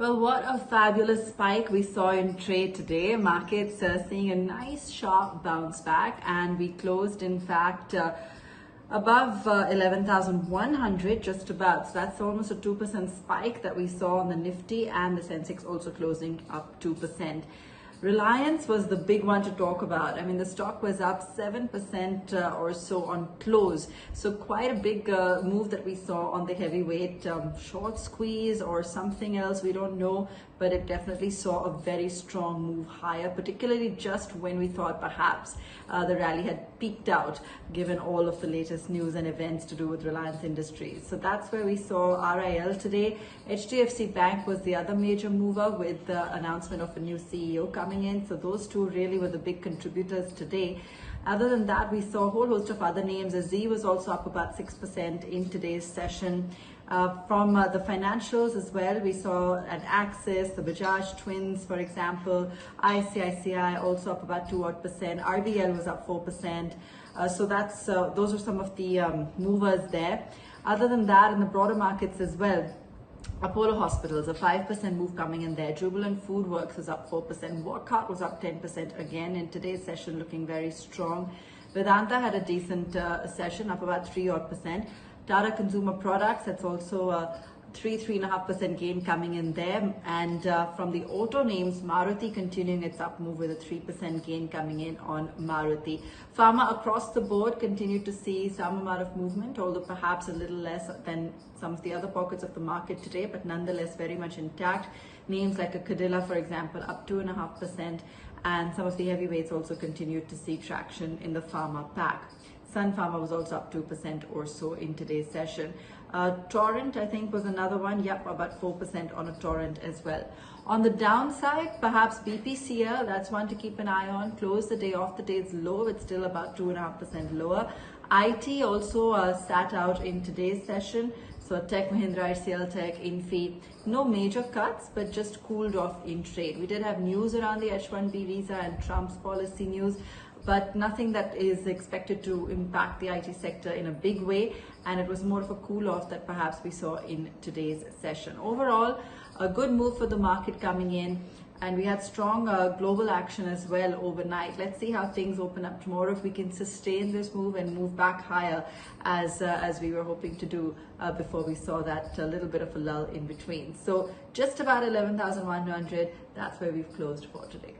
Well, what a fabulous spike we saw in trade today. Markets seeing a nice sharp bounce back, and we closed in fact above 11,100 just about. So that's almost a 2% spike that we saw on the Nifty, and the Sensex also closing up 2%. Reliance was the big one to talk about. I mean, the stock was up 7% or so on close. So quite a big move that we saw on the heavyweight short squeeze or something else. We don't know, but it definitely saw a very strong move higher, particularly just when we thought perhaps the rally had peaked out, given all of the latest news and events to do with Reliance Industries. So that's where we saw RIL today. HDFC Bank was the other major mover with the announcement of a new CEO coming in. So those two really were the big contributors today. Other than that, we saw a whole host of other names. Zee was also up about 6% in today's session. From the financials as well, we saw an Axis, the Bajaj Twins, for example, ICICI also up about 2%. RBL was up 4%. So that's those are some of the movers there. Other than that, in the broader markets as well, Apollo Hospitals, a 5% move coming in there. Jubilant Foodworks was up 4%. Wockhardt was up 10% again in today's session, looking very strong. Vedanta had a decent session, up about 3% odd. Tata Consumer Products, that's also a 3.5% gain coming in there. And from the auto names, Maruti continuing its up move with a 3% gain coming in on Maruti. Pharma across the board continued to see some amount of movement, although perhaps a little less than some of the other pockets of the market today, but nonetheless very much intact. Names like a Cadila, for example, up 2.5%, and some of the heavyweights also continued to see traction in the pharma pack. Sun Pharma was also up 2% or so in today's session. Torrent, I think, was another one. Yep, about 4% on a Torrent as well. On the downside, perhaps BPCL, that's one to keep an eye on. Closed the day off the day's low. It's still about 2.5% lower. IT also sat out in today's session. So Tech Mahindra, ICL Tech, Infi, no major cuts, but just cooled off in trade. We did have news around the H1B visa and Trump's policy news, but nothing that is expected to impact the IT sector in a big way. And it was more of a cool off that perhaps we saw in today's session. Overall, a good move for the market coming in. And we had strong global action as well overnight. Let's see how things open up tomorrow, if we can sustain this move and move back higher as we were hoping to do before we saw that little bit of a lull in between. So just about 11,100, that's where we've closed for today.